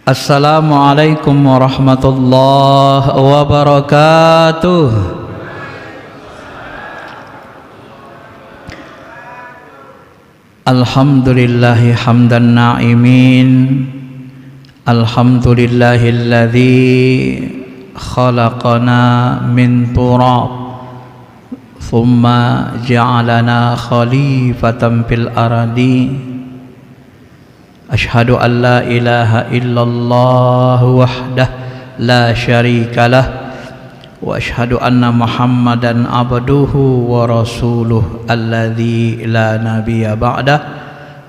Assalamualaikum warahmatullahi wabarakatuh. Alhamdulillahi hamdan na'imin. Alhamdulillahilladzi khalaqana min turab thumma ja'alana khalifatan fil ardi. Ashhadu an la ilaha illallah wahdah la syarika lah wa ashhadu anna Muhammadan abduhu wa rasuluh alladzi la nabiyya ba'dah.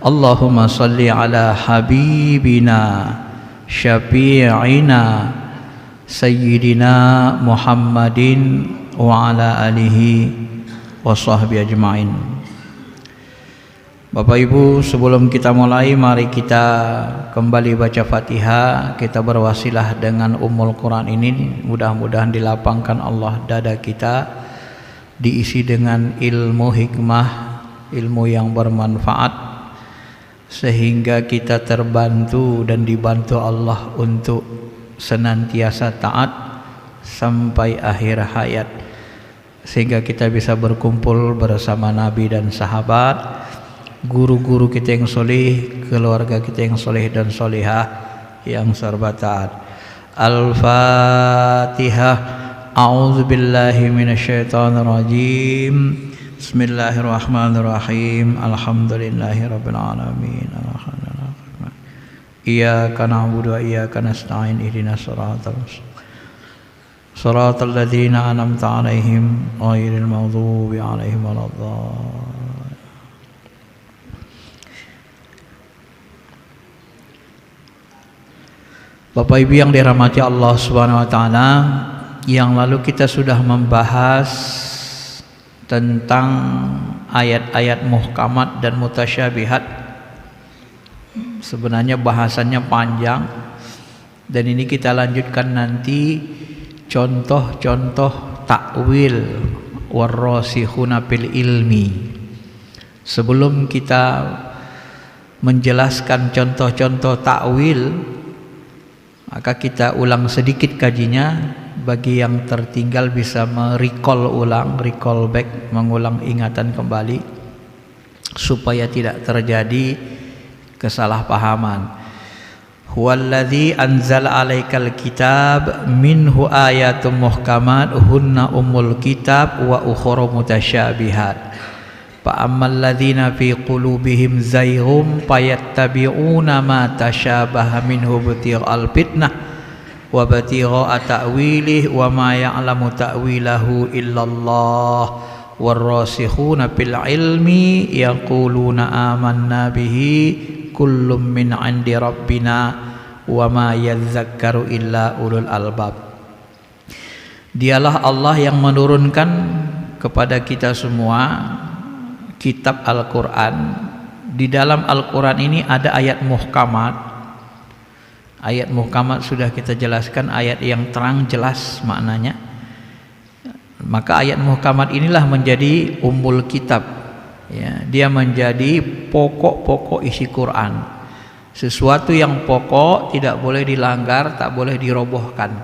Allahumma salli ala habibina syafi'ina sayyidina Muhammadin wa ala alihi wa sahbihi ajma'in. Bapak Ibu, sebelum kita mulai, mari kita kembali baca Fatihah. Kita berwasilah dengan Ummul Quran ini, mudah-mudahan dilapangkan Allah dada kita, diisi dengan ilmu hikmah, ilmu yang bermanfaat, sehingga kita terbantu dan dibantu Allah untuk senantiasa taat sampai akhir hayat, sehingga kita bisa berkumpul bersama Nabi dan sahabat, guru-guru kita yang soleh, keluarga kita yang soleh dan solehah yang serba taat. Al-Fatihah. A'udzubillahi minasyaitonirrajim. Bismillahirrahmanirrahim. Alhamdulillahirabbil alamin. Iyyaka na'budu wa iyyaka nasta'in. Ihdinas siratal mustaqim. Shiratal ladzina an'amta 'alaihim ghairil maghdubi 'alaihim waladdallin. Bapak Ibu yang dirahmati Allah Subhanahu wa taala, yang lalu kita sudah membahas tentang ayat-ayat muhkamat dan mutasyabihat. Sebenarnya bahasannya panjang, dan ini kita lanjutkan nanti contoh-contoh takwil warrasikhuna fil ilmi. Sebelum kita menjelaskan contoh-contoh takwil, maka kita ulang sedikit kajinya. Bagi yang tertinggal bisa merecall ulang, recall back, mengulang ingatan kembali supaya tidak terjadi kesalahpahaman. Huwallazi anzala 'alaikal kitab minhu ayatun muhkamat hunna ummul kitab wa ukhra mutasyabihat. Fa ammal ladzina fi qulubihim zayghum fayattabi'una ma tasyabaha minhu ibtigha'al fitnah wa ibtigha'a ta'wilih wa ma ya'lamu ta'wilahu illallah warrasikhuna fil ilmi yaquluna amanna bihi kullum min 'indi rabbina wa ma yadhakkaru illa ulul albab. Dialah Allah yang menurunkan kepada kita semua kitab Al-Quran. Di dalam Al-Quran ini ada ayat muhkamat. Ayat muhkamat sudah kita jelaskan, ayat yang terang jelas maknanya. Maka ayat muhkamat inilah menjadi ummul kitab, ya, dia menjadi pokok-pokok isi Quran. Sesuatu yang pokok tidak boleh dilanggar, tak boleh dirobohkan.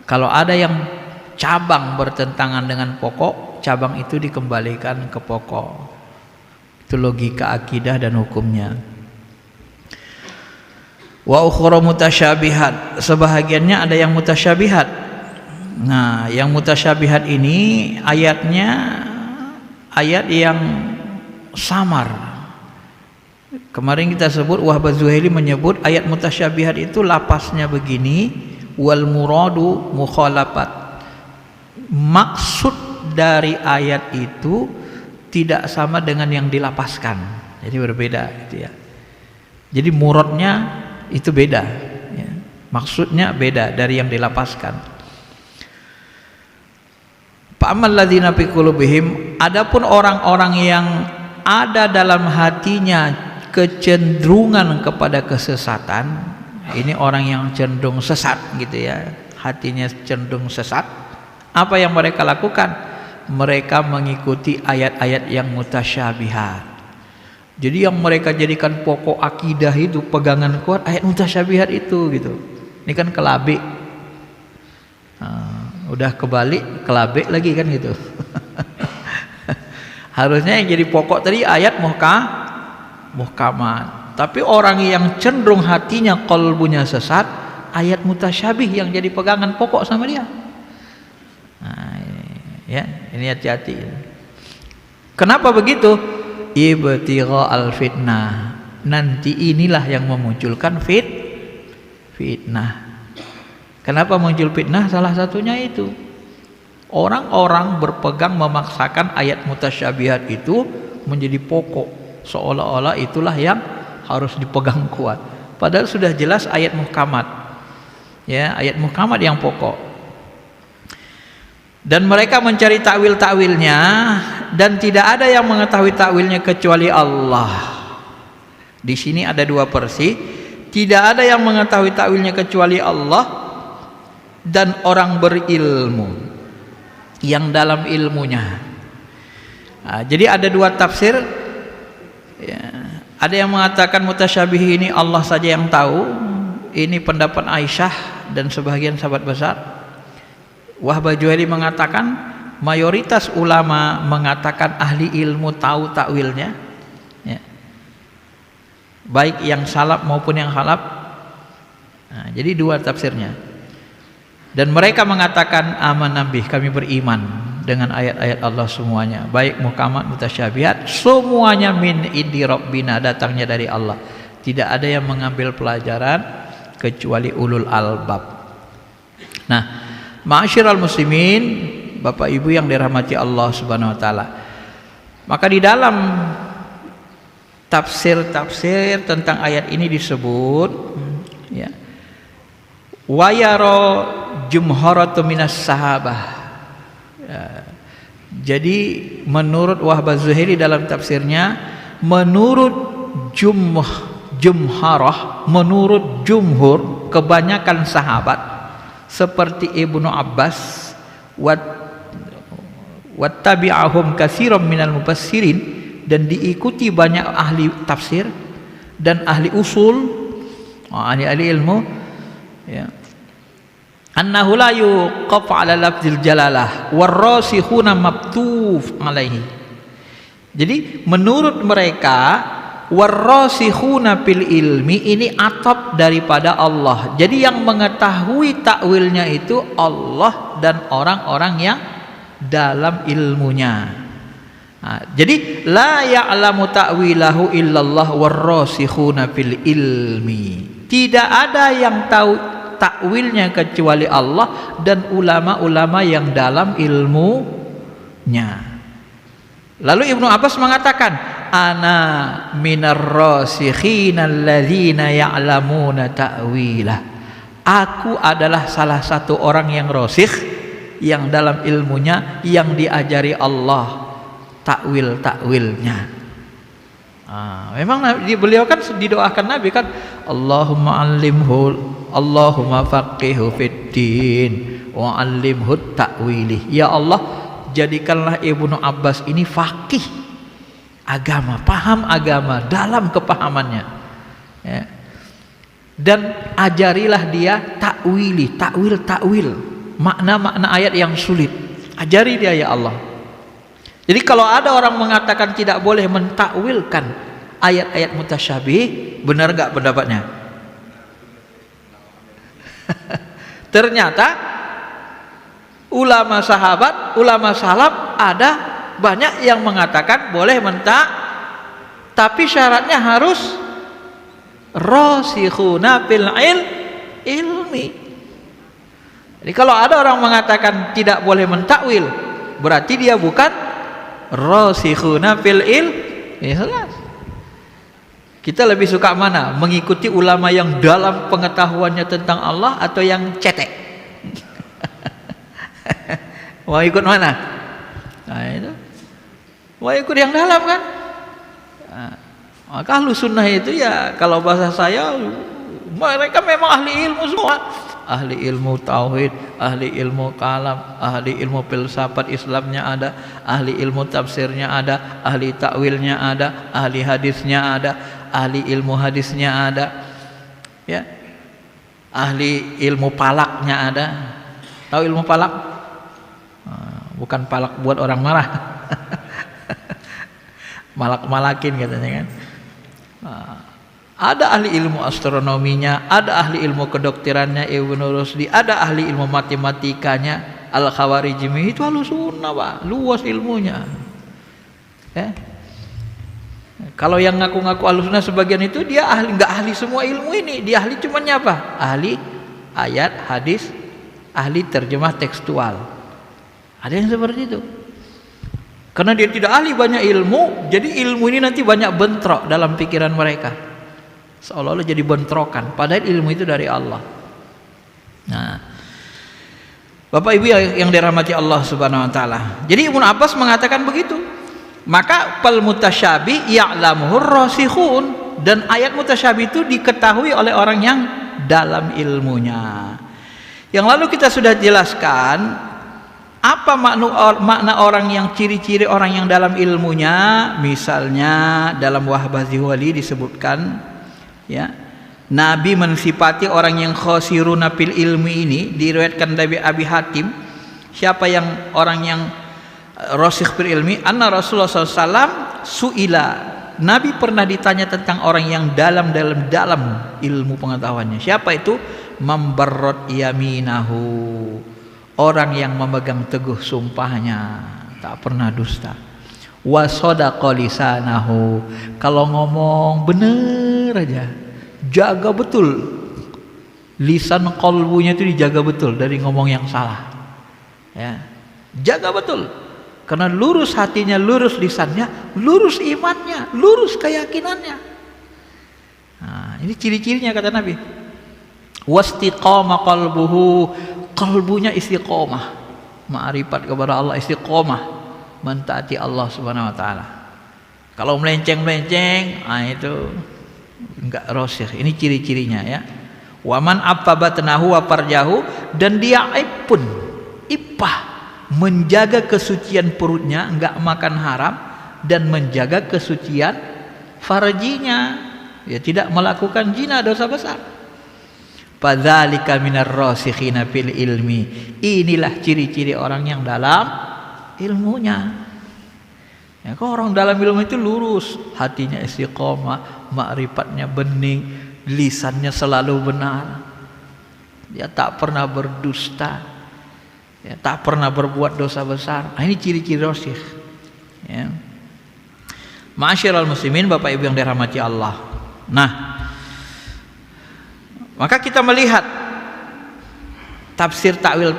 Kalau ada yang cabang bertentangan dengan pokok, cabang itu dikembalikan ke pokok. Itu logika akidah dan hukumnya. Wa ukhra mutasyabihat, sebahagiannya ada yang mutasyabihat. Nah, yang mutasyabihat ini ayatnya ayat yang samar. Kemarin kita sebut, Wahbaz Zuhaili menyebut ayat mutasyabihat itu lapasnya begini, wal muradu mukhalafat. Maksud dari ayat itu tidak sama dengan yang dilapaskan, jadi berbeda gitu ya. Jadi muradnya itu beda, ya. Maksudnya beda dari yang dilapaskan. Fa'amal ladzina fi qulubihim, adapun orang-orang yang ada dalam hatinya kecenderungan kepada kesesatan, ini orang yang cenderung sesat gitu ya, hatinya cenderung sesat. Apa yang mereka lakukan? Mereka mengikuti ayat-ayat yang mutasyabihat. Jadi yang mereka jadikan pokok akidah itu, pegangan kuat ayat mutasyabihat itu gitu. Ini kan kelabik. Udah kebalik, kelabik lagi kan gitu. Harusnya yang jadi pokok tadi ayat muhkamat. Tapi orang yang cenderung hatinya qalbunya sesat, ayat mutasyabih yang jadi pegangan pokok sama dia. Nah, ya, ini hati-hati. Kenapa begitu? Ibtigha al-fitnah. Nanti inilah yang memunculkan fitnah. Kenapa muncul fitnah? Salah satunya itu orang-orang berpegang memaksakan ayat mutasyabihat itu menjadi pokok, seolah-olah itulah yang harus dipegang kuat. Padahal sudah jelas ayat muhkamat. Ya, ayat muhkamat yang pokok. Dan mereka mencari takwil-takwilnya, dan tidak ada yang mengetahui takwilnya kecuali Allah. Di sini ada dua versi. Tidak ada yang mengetahui takwilnya kecuali Allah dan orang berilmu yang dalam ilmunya. Nah, jadi ada dua tafsir. Ya, ada yang mengatakan mutasyabih ini Allah saja yang tahu. Ini pendapat Aisyah dan sebagian sahabat besar. Wahbah Juwairi mengatakan mayoritas ulama mengatakan ahli ilmu tahu takwilnya, ya. Baik yang salaf maupun yang khalaf. Nah, jadi dua tafsirnya. Dan mereka mengatakan aman nabih, kami beriman dengan ayat-ayat Allah semuanya, baik muhkamat mutasyabihat, semuanya min indi rabbina, datangnya dari Allah. Tidak ada yang mengambil pelajaran kecuali ulul albab. Nah, ma'asyiral muslimin, Bapak Ibu yang dirahmati Allah Subhanahu wa taala. Maka di dalam tafsir-tafsir tentang ayat ini disebut, ya, wa yara jumharatu minas sahabah. Ya, jadi menurut Wahbah Zuhairi dalam tafsirnya, menurut jumharah, menurut jumhur kebanyakan sahabat seperti Ibnu Abbas wattabi'ahum katsiran minal mufassirin, dan diikuti banyak ahli tafsir dan ahli usul, ahli ilmu, ya, annahu la yuqaf 'ala lafzil jalalah warrasikhuna maktuf 'alaihi. Jadi menurut mereka warrasikhuna fil ilmi ini atap daripada Allah. Jadi yang mengetahui takwilnya itu Allah dan orang-orang yang dalam ilmunya. Nah, jadi la ya'lamu ta'wilahu illallah warrasikhuna fil ilmi. Tidak ada yang tahu takwilnya kecuali Allah dan ulama-ulama yang dalam ilmunya. Lalu Ibnu Abbas mengatakan, ana minar rasikhina alladzina ya'lamuna ta'wilah. Aku adalah salah satu orang yang rasikh, yang dalam ilmunya, yang diajari Allah takwil-takwilnya. Memang beliau kan didoakan Nabi kan, Allahumma allimhu, Allahumma faqihu fid din wa allimhu ta'wilih. Ya Allah, jadikanlah Ibnu Abbas ini faqih agama, paham agama dalam kepahamannya, ya. Dan ajarilah dia takwil makna-makna ayat yang sulit, ajari dia ya Allah. Jadi kalau ada orang mengatakan tidak boleh mentakwilkan ayat-ayat mutasyabih, benar gak pendapatnya? Ternyata ulama sahabat, ulama salaf ada banyak yang mengatakan boleh tapi syaratnya harus rasikhuna fil ilmi. Jadi kalau ada orang mengatakan tidak boleh mentakwil, berarti dia bukan rasikhuna fil ilmi. Kita lebih suka mana? Mengikuti ulama yang dalam pengetahuannya tentang Allah atau yang cetek? Mau ikut mana? Nah, itu mau ikut yang dalam kan? Nah, maka ahlu sunnah itu ya, kalau bahasa saya, mereka memang ahli ilmu semua. ahli ilmu tauhid, ahli ilmu kalam, ahli ilmu filsafat Islamnya ada, ahli ilmu tafsirnya ada, ahli takwilnya ada, ahli hadisnya ada, ahli ilmu hadisnya ada, ya, ahli ilmu palaknya ada. Tahu ilmu palak? Bukan palak buat orang marah. Malak-malakin katanya kan. Ada ahli ilmu astronominya, ada ahli ilmu kedokterannya Ibnu Rusdi, ada ahli ilmu matematikanya Al-Khawarizmi. Itu ahlu sunnah Pak, luas ilmunya, ya. Kalau yang ngaku-ngaku ahlu sunnah sebagian itu dia ahli, nggak ahli semua ilmu ini. Dia ahli cuman apa? Ahli ayat, hadis, ahli terjemah tekstual. Ada yang seperti itu. Karena dia tidak ahli banyak ilmu, jadi ilmu ini nanti banyak bentrok dalam pikiran mereka. Seolah-olah jadi bentrokan, padahal ilmu itu dari Allah. Nah, Bapak Ibu yang dirahmati Allah Subhanahu wa taala. Jadi Ibnu Abbas mengatakan begitu. Maka fal mutasyabih ya'lamuhur rasikhun, dan ayat mutasyabih itu diketahui oleh orang yang dalam ilmunya. Yang lalu kita sudah jelaskan apa makna orang yang ciri-ciri orang yang dalam ilmunya. Misalnya dalam Wahbah Zihwali disebutkan, ya, Nabi mensifati orang yang khosiruna fil ilmi ini, diriwayatkan dari Abi Hatim. Siapa yang orang yang rasikh fil ilmi? Anna Rasulullah SAW su'ila, Nabi pernah ditanya tentang orang yang dalam ilmu pengetahuannya. Siapa itu? Mambarrot yaminahu, orang yang memegang teguh sumpahnya, tak pernah dusta. Wa sadaqa lisanahu, kalau ngomong bener aja, jaga betul lisan qalbunya itu, dijaga betul dari ngomong yang salah, ya, jaga betul, karena lurus hatinya, lurus lisannya, lurus imannya, lurus keyakinannya. Nah, ini ciri-cirinya kata Nabi. Wastiqama qalbuhu, qalbunya istiqomah, ma'rifat kepada Allah, istiqomah, mentaati Allah Subhanahu wa taala. Kalau melenceng-melenceng, itu enggak rasikh. Ini ciri-cirinya, ya. Waman abbabatnahu wa farjahu, dan dia pun ippah, menjaga kesucian perutnya, enggak makan haram, dan menjaga kesucian farjinya, ya, tidak melakukan zina, dosa besar. Fadzalika minar rasikhina fil ilmi, inilah ciri-ciri orang yang dalam ilmunya. Ya, kalau orang dalam ilmu itu lurus, hatinya istiqomah, ma'rifatnya bening, lisannya selalu benar, dia tak pernah berdusta, ya, tak pernah berbuat dosa besar. Nah, ini ciri-ciri rasikh, ya. Ma'asyiral muslimin, Bapak Ibu yang dirahmati Allah. Nah, maka kita melihat tafsir takwil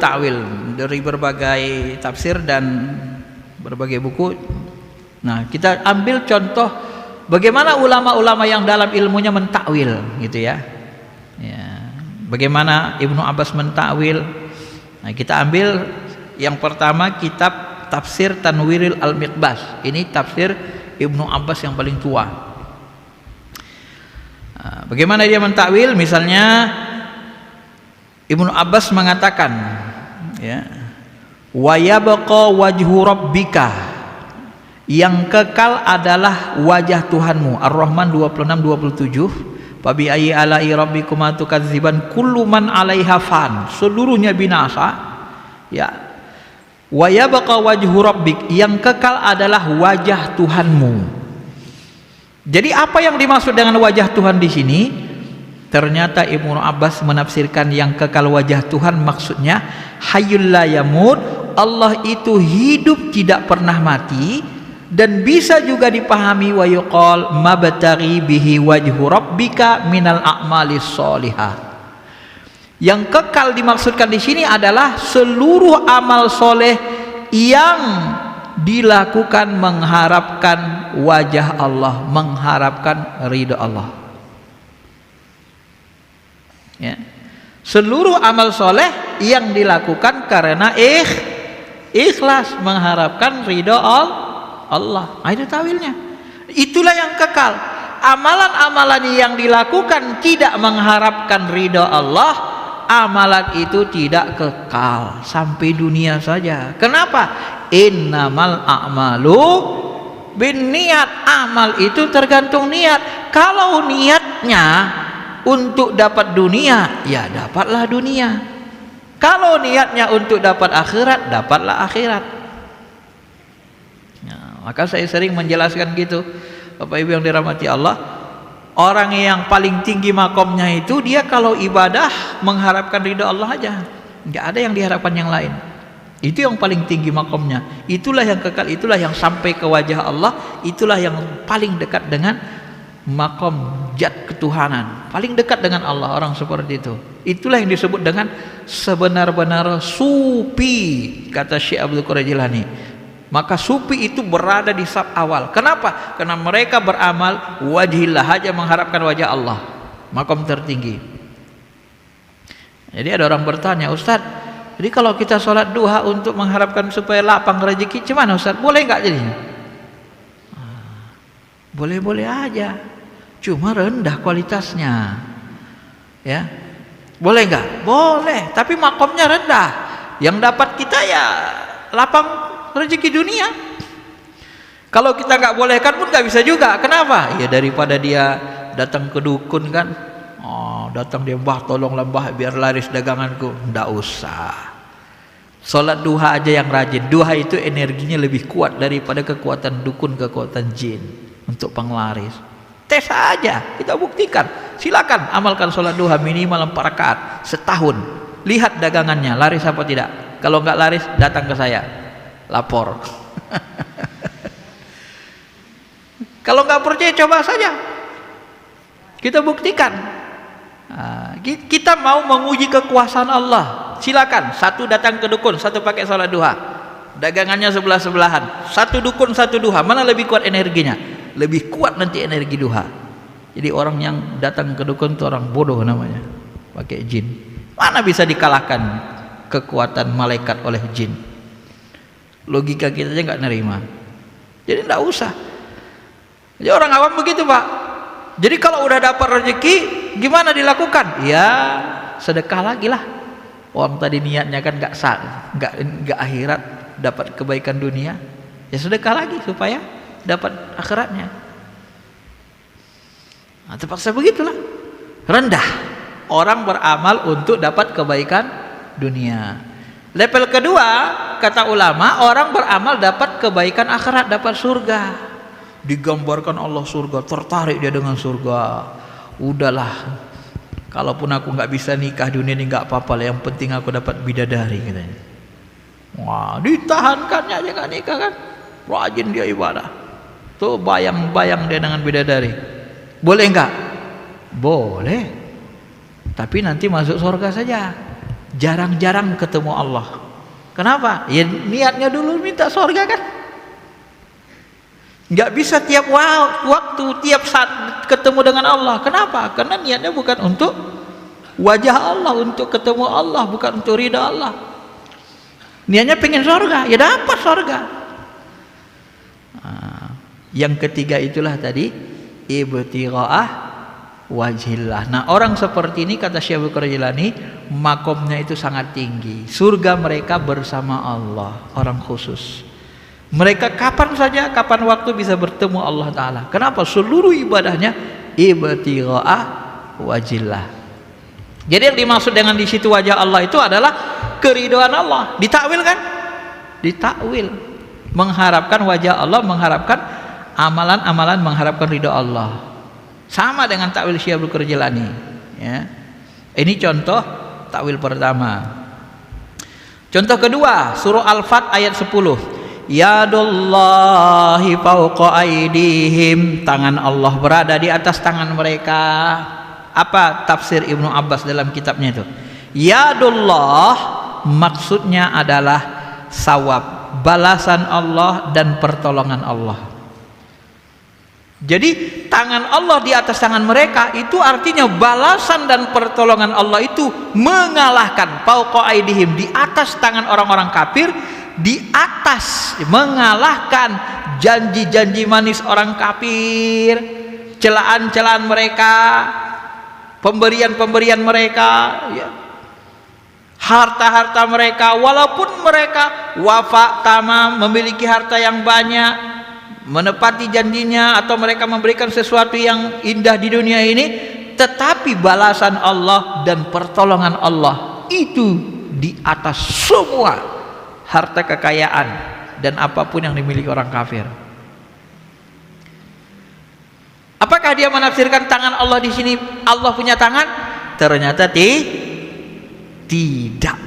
dari berbagai tafsir dan berbagai buku. Nah, kita ambil contoh bagaimana ulama-ulama yang dalam ilmunya mentakwil, gitu ya. Ya, bagaimana Ibnu Abbas mentakwil. Nah, kita ambil yang pertama kitab Tafsir Tanwiril Al-Miqbas. Ini tafsir Ibnu Abbas yang paling tua. Nah, bagaimana dia mentakwil? Misalnya Ibnu Abbas mengatakan, ya, wa yabqa wajhu rabbika, yang kekal adalah wajah Tuhanmu. Ar-Rahman 26-27. Fabi ayyi ala'i rabbikuma tukadziban, kullu man 'alaiha fan, seluruhnya binasa, ya. Wa yabqa wajhu rabbik, yang kekal adalah wajah Tuhanmu. Jadi apa yang dimaksud dengan wajah Tuhan di sini? Ternyata Ibnu Abbas menafsirkan yang kekal wajah Tuhan maksudnya hayyul la yamut, Allah itu hidup tidak pernah mati. Dan bisa juga dipahami wa yuqal mabtaghi bihi wajhu rabbika minal a'malis sholihah. Yang kekal dimaksudkan di sini adalah seluruh amal soleh yang dilakukan mengharapkan wajah Allah, mengharapkan ridha Allah, ya. Seluruh amal soleh yang dilakukan karena ikhlas, mengharapkan ridha Allah. Nah, itu tawilnya. Itulah yang kekal. Amalan-amalan yang dilakukan tidak mengharapkan ridha Allah, amalan itu tidak kekal sampai dunia saja. Kenapa? Innamal a'malu binniat. Amal itu tergantung niat. Kalau niatnya untuk dapat dunia, ya dapatlah dunia. Kalau niatnya untuk dapat akhirat, dapatlah akhirat. Nah, maka saya sering menjelaskan gitu, Bapak Ibu yang dirahmati Allah, orang yang paling tinggi makomnya itu dia kalau ibadah mengharapkan ridha Allah aja, nggak ada yang diharapkan yang lain. Itu yang paling tinggi makomnya, itulah yang kekal, itulah yang sampai ke wajah Allah, itulah yang paling dekat dengan makom zat ketuhanan, paling dekat dengan Allah. Orang seperti itu, itulah yang disebut dengan sebenar-benar sufi, kata Syekh Abdul Qadir Jilani. Maka sufi itu berada di saf awal. Kenapa? Karena mereka beramal wajhillah, hanya mengharapkan wajah Allah, makom tertinggi. Jadi ada orang bertanya, Ustaz, jadi kalau kita sholat duha untuk mengharapkan supaya lapang rezeki, gimana Ustaz? Boleh nggak jadinya? Boleh-boleh aja, cuma rendah kualitasnya, ya. Boleh nggak? Boleh, tapi makomnya rendah. Yang dapat kita ya lapang rezeki dunia. Kalau kita nggak bolehkan pun nggak bisa juga. Kenapa? Ya daripada dia datang ke dukun kan, datang dia, Mbah tolonglah Mbah biar laris daganganku. Nggak usah. Sholat duha aja yang rajin. Duha itu energinya lebih kuat daripada kekuatan dukun, kekuatan jin untuk penglaris. Tes aja, kita buktikan. Silakan amalkan sholat duha minimal 4 rakaat setahun. Lihat dagangannya laris apa tidak. Kalau nggak laris, datang ke saya, lapor. Kalau nggak percaya, coba saja, kita buktikan. Kita mau menguji kekuasaan Allah, silakan. Satu datang ke dukun, satu pakai sholat duha, dagangannya sebelah-sebelahan, satu dukun satu duha, mana lebih kuat energinya? Lebih kuat nanti energi duha. Jadi orang yang datang ke dukun itu orang bodoh namanya, pakai jin. Mana bisa dikalahkan kekuatan malaikat oleh jin? Logika kita aja nggak nerima. Jadi nggak usah. Jadi orang awam begitu Pak. Jadi kalau udah dapat rezeki, gimana dilakukan? Ya sedekah lagi lah. Orang tadi niatnya kan nggak akhirat, dapat kebaikan dunia, ya sedekah lagi supaya dapat akhiratnya. Nah, terpaksa begitulah. Rendah. Orang beramal untuk dapat kebaikan dunia. Level kedua, kata ulama, orang beramal dapat kebaikan akhirat, dapat surga. Digambarkan Allah surga, tertarik dia dengan surga. Udahlah, kalaupun aku nggak bisa nikah dunia ini nggak apa-apa lah, yang penting aku dapat bidadari katanya. Wah, ditahankannya aja nggak nikah kan, rajin dia ibadah. Tuh bayang-bayang dia dengan bidadari. Boleh nggak? Boleh, tapi nanti masuk surga saja. Jarang-jarang ketemu Allah. Kenapa? Ya niatnya dulu minta surga kan. Nggak bisa tiap waktu, tiap saat ketemu dengan Allah. Kenapa? Karena niatnya bukan untuk wajah Allah, untuk ketemu Allah, bukan untuk ridha Allah. Niatnya pengen surga, ya dapat surga. Yang ketiga itulah tadi, ibtigha'ah wajhillah. Nah, orang seperti ini kata Syekh Abdul Qadir Jilani, makomnya itu sangat tinggi. Surga mereka bersama Allah, orang khusus. Mereka kapan saja, kapan waktu bisa bertemu Allah Ta'ala. Kenapa? Seluruh ibadahnya ibtigha'ah wajhillah. Jadi yang dimaksud dengan di situ wajah Allah itu adalah keridhaan Allah. Ditakwil kan? Ditakwil. Mengharapkan wajah Allah, mengharapkan amalan-amalan, mengharapkan ridha Allah. Sama dengan takwil Syekh Abdul Qadir Jilani, ya. Ini contoh takwil pertama. Contoh kedua, surah Al-Fat ayat 10. Yadullahi fawqa aydihim, tangan Allah berada di atas tangan mereka. Apa tafsir Ibnu Abbas dalam kitabnya itu? Yadullah maksudnya adalah sawab, balasan Allah dan pertolongan Allah. Jadi tangan Allah di atas tangan mereka itu artinya balasan dan pertolongan Allah itu mengalahkan fawqa aydihim, di atas tangan orang-orang kafir, di atas mengalahkan janji-janji manis orang kafir, celaan-celaan mereka, pemberian-pemberian mereka, ya. harta-harta mereka, walaupun mereka wafa tamam, memiliki harta yang banyak, menepati janjinya, atau mereka memberikan sesuatu yang indah di dunia ini, tetapi balasan Allah dan pertolongan Allah itu di atas semua harta kekayaan dan apapun yang dimiliki orang kafir. Apakah dia menafsirkan tangan Allah di sini Allah punya tangan? Ternyata tidak.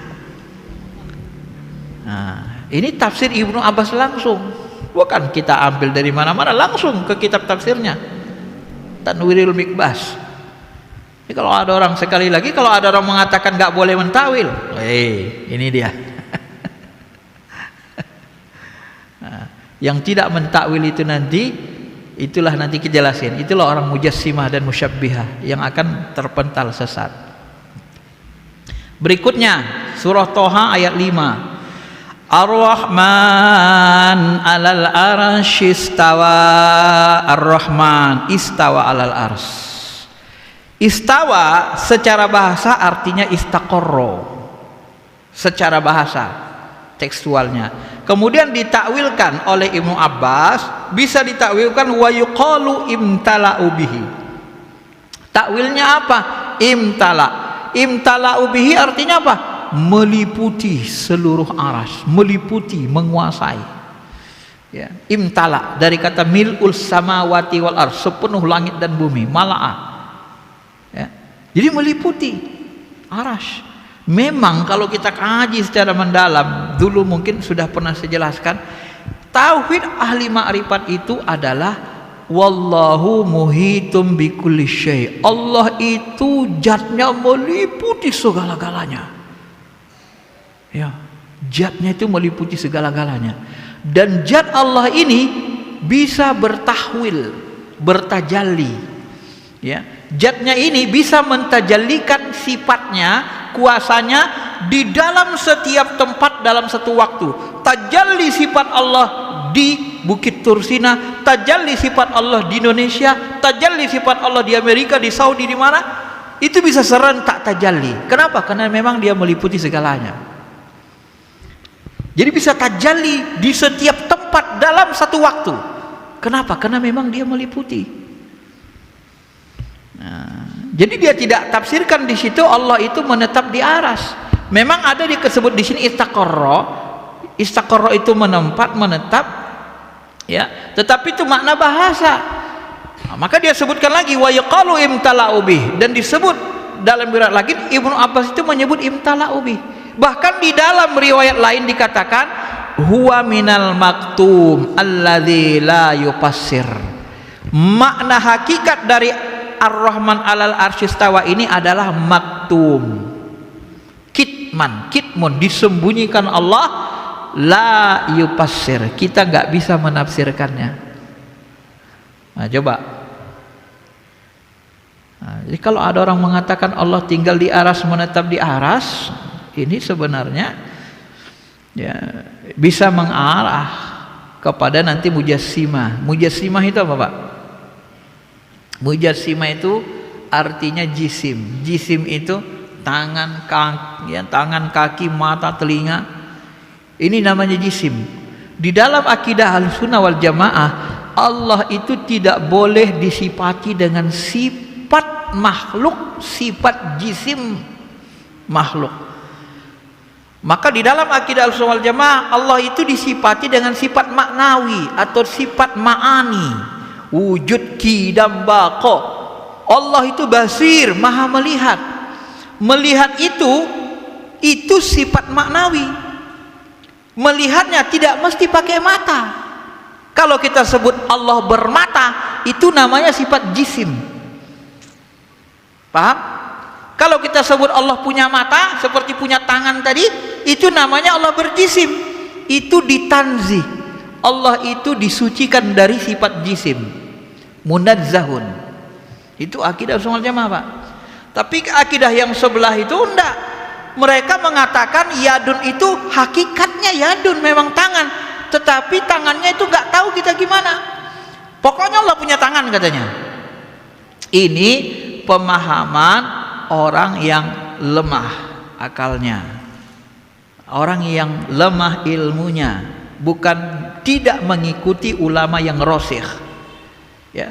Nah, ini tafsir Ibnu Abbas langsung, bukan kita ambil dari mana-mana, langsung ke kitab tafsirnya Tanwirul Mikbas. Jadi kalau ada orang, sekali lagi, kalau ada orang mengatakan nggak boleh mentawil, ini dia. Nah, yang tidak mentakwil itu nanti, itulah nanti kejelasin, itulah orang mujassimah dan musyabbihah yang akan terpental sesat. Berikutnya surah Toha ayat 5. Ar-Rahman alal arsy istawa. Ar-Rahman istawa alal arsy. Istawa secara bahasa artinya istaqarra, secara bahasa tekstualnya. Kemudian ditakwilkan oleh Ibnu Abbas, bisa ditakwilkan wa yuqalu imtala'u bihi. Takwilnya apa? Imtala'u bihi artinya apa? Meliputi seluruh aras, meliputi, menguasai. Ya, imtala dari kata mil'ul samawati wal ardh, sepenuh langit dan bumi, mala'a. Ya. Jadi meliputi aras. Memang kalau kita kaji secara mendalam, dulu mungkin sudah pernah saya jelaskan, tauhid ahli ma'rifat itu adalah wallahu muhitum bikulli syai'. Allah itu zatnya meliputi segala-galanya. Ya, zatnya itu meliputi segala-galanya. Dan zat Allah ini bisa bertahwil, bertajalli. Ya, zatnya ini bisa mentajallikan sifatnya, kuasanya di dalam setiap tempat dalam satu waktu. Tajalli sifat Allah di Bukit Tursina, tajalli sifat Allah di Indonesia, tajalli sifat Allah di Amerika, di Saudi, di mana, itu bisa serentak tajalli. Kenapa? Karena memang dia meliputi segalanya. Jadi bisa tajalli di setiap tempat dalam satu waktu. Kenapa? Karena memang dia meliputi. Nah, jadi dia tidak tafsirkan di situ Allah itu menetap di aras. Memang ada disebut di sini istaqarra. Istaqarra itu menempat, menetap, ya. Tetapi itu makna bahasa. Nah, maka dia sebutkan lagi wa yaqalu imtala'u bih, dan disebut dalam riwayat lagi Ibnu Abbas itu menyebut imtala'u bih. Bahkan di dalam riwayat lain dikatakan huwa minal maktum alladzi la yufassir. Makna hakikat dari Ar-Rahman alal arsy istawa ini adalah maktum, kitmun, disembunyikan Allah, la yufassir, kita nggak bisa menafsirkannya. Nah, coba. Nah, jadi kalau ada orang mengatakan Allah tinggal di aras, menetap di aras, ini sebenarnya ya bisa mengarah kepada nanti mujassimah. Mujassimah itu apa, Pak? Mujassimah itu artinya jisim. Jisim itu tangan, kaki, ya, tangan, kaki, mata, telinga. Ini namanya jisim. Di dalam akidah Ahlussunnah wal Jamaah, Allah itu tidak boleh disifati dengan sifat makhluk, sifat jisim makhluk. Maka di dalam akidah Ahlussunnah wal Jamaah, Allah itu disifati dengan sifat maknawi atau sifat ma'ani. Wujud qidam baqa. Allah itu basir, maha melihat. Melihat itu sifat maknawi. Melihatnya tidak mesti pakai mata. Kalau kita sebut Allah bermata, itu namanya sifat jisim. Paham? Kalau kita sebut Allah punya mata, seperti punya tangan tadi, itu namanya Allah berjisim. Itu ditanzih. Allah itu disucikan dari sifat jisim, munazzahun. Itu akidah Ahlussunnah wal Jamaah, Pak. Tapi akidah yang sebelah itu enggak. Mereka mengatakan yadun itu hakikatnya yadun, memang tangan, tetapi tangannya itu enggak tahu kita gimana. Pokoknya Allah punya tangan katanya. Ini pemahaman orang yang lemah akalnya. orang yang lemah ilmunya, bukan tidak mengikuti ulama yang rasikh. Ya.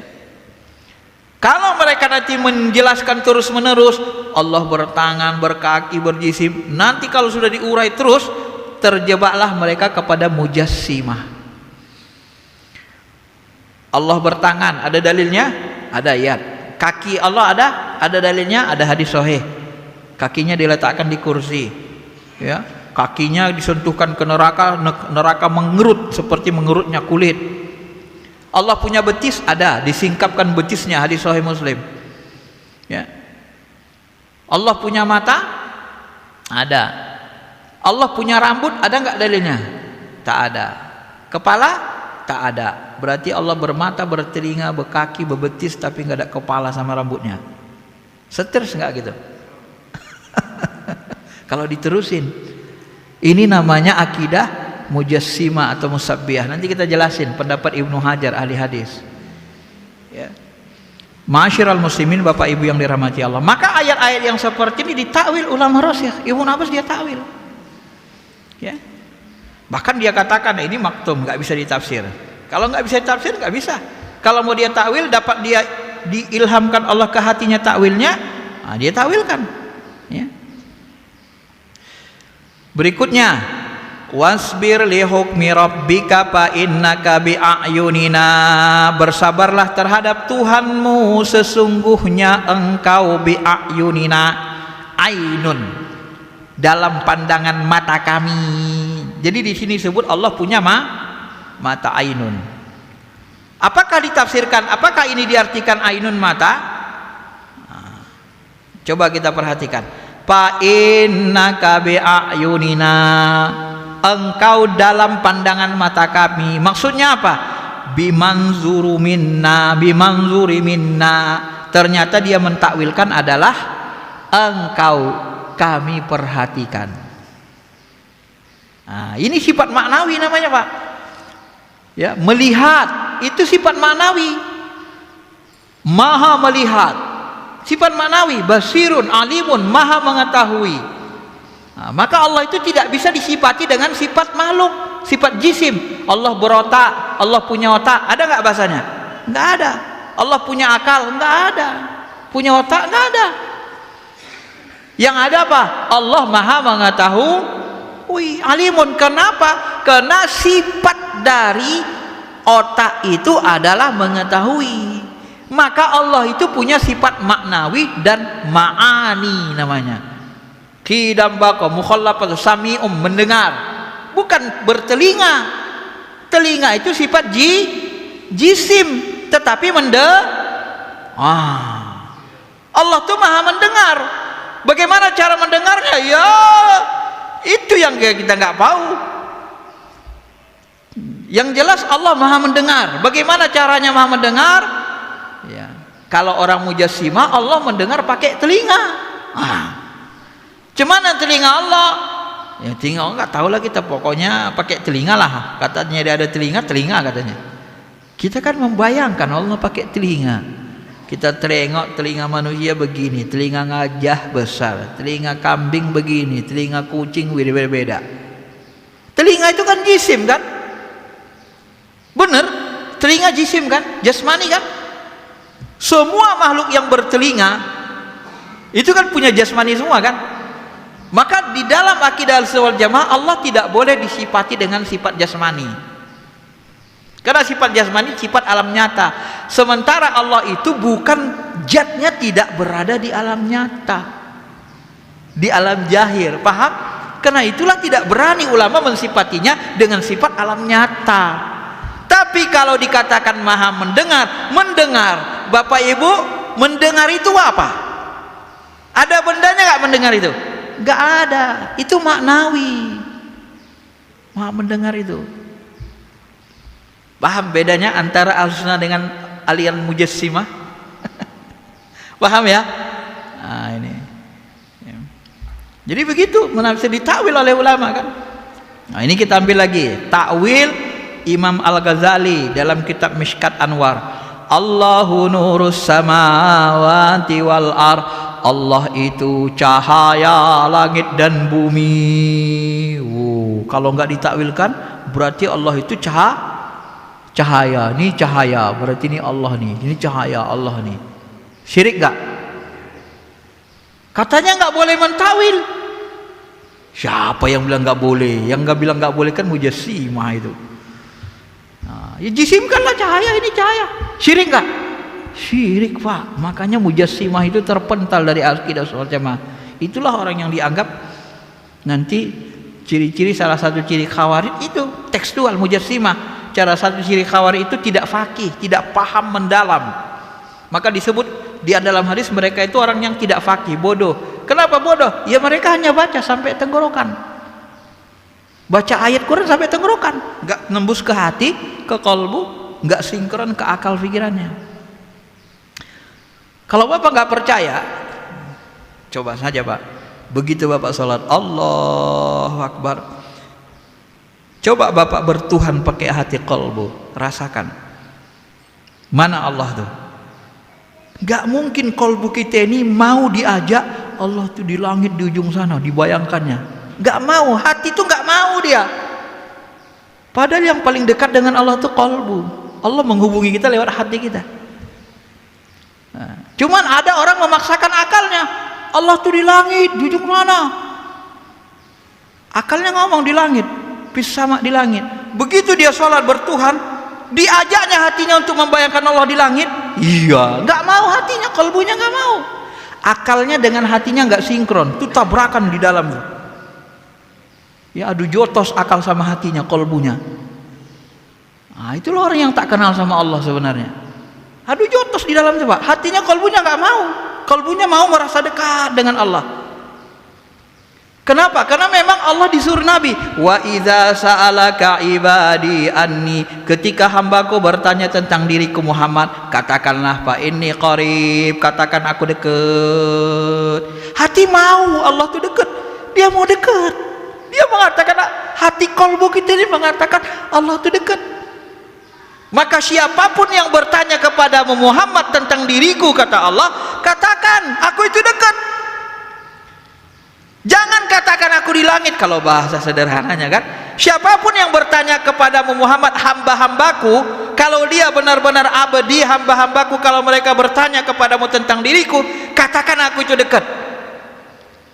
Kalau mereka nanti menjelaskan terus menerus Allah bertangan, berkaki, berjisim, nanti kalau sudah diurai terus, terjebaklah mereka kepada mujassimah. Allah bertangan, ada dalilnya? Ada ayat. Kaki Allah ada dalilnya? Ada hadis sahih. Kakinya diletakkan di kursi, ya. Kakinya disentuhkan ke neraka, neraka mengerut seperti mengerutnya kulit. Allah punya betis? Ada, disingkapkan betisnya, hadis sahih Muslim. Ya. Allah punya mata? Ada. Allah punya rambut? Ada enggak dalilnya? Tak ada. Kepala? Tak ada. Berarti Allah bermata, bertelinga, berkaki, berbetis, tapi enggak ada kepala sama rambutnya. Stres enggak gitu? Kalau diterusin, ini namanya akidah mujassimah atau musabbihah. Nanti kita jelasin pendapat Ibnu Hajar ahli hadis. Ya. Ma'asyiral muslimin, Bapak Ibu yang dirahmati Allah. Maka ayat-ayat yang seperti ini ditakwil ulama rasikh. Ibnu Abbas dia takwil. Ya. Bahkan dia katakan ini maktum, nggak bisa ditafsir. Kalau nggak bisa ditafsir, nggak bisa. Kalau mau dia takwil, dapat dia diilhamkan Allah ke hatinya takwilnya, nah dia takwilkan. Ya. Berikutnya, wasbir li hukmi rabbika fa innaka bi a'yunina. Bersabarlah terhadap Tuhanmu, sesungguhnya engkau bi a'yunina, ainun, dalam pandangan mata kami. Jadi di sini disebut Allah punya mata ainun. Apakah ditafsirkan? Apakah ini diartikan ainun mata? Nah, coba kita perhatikan. Fa innaka bi a'yunina, engkau dalam pandangan mata kami. Maksudnya apa? Bimanzuru minna, bimanzuri minna. Ternyata dia mentakwilkan adalah engkau kami perhatikan. Nah, ini sifat maknawi namanya, Pak. Ya, melihat itu sifat maknawi. Maha melihat. Sifat maknawi, basirun, alimun, maha mengetahui. Nah, maka Allah itu tidak bisa disifati dengan sifat makhluk, sifat jisim. Allah berotak, Allah punya otak. Ada nggak bahasanya? Nggak ada. Allah punya akal? Nggak ada. Punya otak? Nggak ada. Yang ada apa? Allah maha mengetahui. Alimun. Kenapa? Karena sifat dari otak itu adalah mengetahui. Maka Allah itu punya sifat maknawi dan ma'ani namanya. Qidam baqa mukhallafat sami'um, mendengar, bukan bertelinga. Telinga itu sifat jisim, tetapi Allah tuh maha mendengar. Bagaimana cara mendengarnya? Ya, itu yang kita nggak tahu. Yang jelas Allah maha mendengar. Bagaimana caranya maha mendengar? Ya, kalau orang mujassimah, Allah mendengar pakai telinga. Cuman telinga Allah, ya telinga nggak tahu lah kita, pokoknya pakai telinga lah. Katanya dia ada telinga katanya. Kita kan membayangkan Allah pakai telinga. Kita tengok telinga manusia begini, telinga gajah besar, telinga kambing begini, telinga kucing beda-beda. Telinga itu kan jisim kan? Bener, telinga jisim kan? Jasmani kan? Semua makhluk yang bertelinga itu kan punya jasmani semua kan? Maka di dalam akidah Ahlussunnah wal Jamaah, Allah tidak boleh disifati dengan sifat jasmani. Karena sifat jasmani sifat alam nyata. Sementara Allah itu bukan zatnya, tidak berada di alam nyata, di alam zahir. Paham? Karena itulah tidak berani ulama mensifatinya dengan sifat alam nyata. Tapi kalau dikatakan maha mendengar, Bapak Ibu, mendengar itu apa? Ada bendanya nggak mendengar itu? Nggak ada. Itu maknawi. Maha mendengar itu. Paham bedanya antara Ahlussunnah dengan aliran mujassimah? Paham ya? Nah, ini. Ya. Jadi begitu, bisa ditakwil oleh ulama kan? Nah, ini kita ambil lagi takwil Imam Al-Ghazali dalam kitab Mishkat Anwar. Allahu nurus samawati wal ard. Allah itu cahaya langit dan bumi. Kalau nggak ditakwilkan berarti Allah itu cahaya. Ini cahaya berarti ini Allah nih. Ini cahaya Allah nih. Syirik nggak? Katanya nggak boleh mentawil. Siapa yang bilang nggak boleh? Yang nggak bilang nggak boleh kan mujassimah itu. Nah, ya jisimkanlah cahaya, ini cahaya. Syirik nggak? Syirik, Pak. Makanya mujassimah itu terpental dari akidah wal jamaah. Itulah orang yang dianggap nanti ciri-ciri, salah satu ciri khawarij itu tekstual mujassimah. Cara satu ciri khawarij itu tidak faqih, tidak paham mendalam. Maka disebut di dalam hadis mereka itu orang yang tidak faqih, bodoh. Kenapa bodoh? Ya mereka hanya baca sampai tenggorokan. Baca ayat Quran sampai tenggorokan, nggak nembus ke hati, ke kalbu, nggak sinkron ke akal pikirannya. Kalau Bapak nggak percaya, coba saja Pak. Begitu Bapak sholat, Allahu Akbar, coba Bapak bertuhan pakai hati kalbu, rasakan mana Allah tuh. Nggak mungkin kalbu kita ini mau diajak Allah tuh di langit di ujung sana, dibayangkannya. Nggak mau, hati tuh nggak mau dia. Padahal yang paling dekat dengan Allah tuh kalbu. Allah menghubungi kita lewat hati kita. Nah, cuman ada orang memaksakan akalnya, Allah tuh di langit, di ujung mana? Akalnya ngomong di langit, sama di langit. Begitu dia sholat bertuhan, diajaknya hatinya untuk membayangkan Allah di langit. Iya, nggak mau hatinya, kalbunya nggak mau. Akalnya dengan hatinya nggak sinkron, itu tabrakan di dalam. Ya adu jotos akal sama hatinya, kalbunya. Nah, itulah orang yang tak kenal sama Allah sebenarnya. Adu jotos di dalam coba, hatinya kalbunya nggak mau. Kalbunya mau merasa dekat dengan Allah. Kenapa? Karena memang Allah disuruh Nabi, wa idza sa'alaka ibadi anni, ketika hambaku bertanya tentang diriku Muhammad, katakanlah fa inni qarib, katakan aku dekat. Hati mau Allah tuh dekat, dia mau dekat. Dia mengatakan, hati kalbu kita ini mengatakan Allah tuh dekat. Maka siapapun yang bertanya kepadamu Muhammad tentang diriku, kata Allah, katakan aku itu dekat. Jangan katakan aku di langit, kalau bahasa sederhananya kan. Siapapun yang bertanya kepadamu Muhammad, hamba-hambaku, kalau dia benar-benar abadi, hamba-hambaku, kalau mereka bertanya kepadamu tentang diriku, katakan aku itu dekat.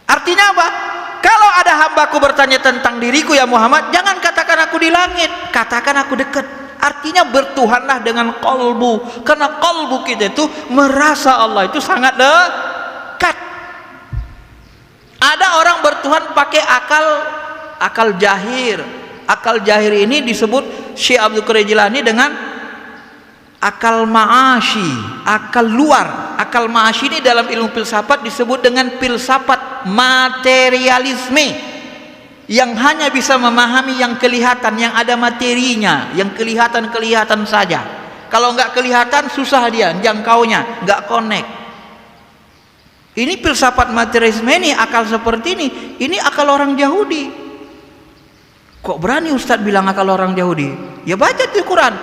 Artinya apa? Kalau ada hambaku bertanya tentang diriku ya Muhammad, jangan katakan aku di langit, katakan aku dekat. Artinya bertuhanlah dengan kalbu, karena kalbu kita itu merasa Allah itu sangat dekat. Ada orang bertuhan pakai akal jahir. Akal jahir ini disebut Syekh Abdul Qadir Jilani dengan akal ma'asyi, akal luar. Akal ma'asyi ini dalam ilmu filsafat disebut dengan filsafat materialisme, yang hanya bisa memahami yang kelihatan, yang ada materinya, yang kelihatan saja. Kalau nggak kelihatan susah dia jangkaunya, nggak connect. Ini filsafat materialisme ini, akal seperti ini akal orang Yahudi. Kok berani Ustadz bilang akal orang Yahudi? Ya baca di Quran.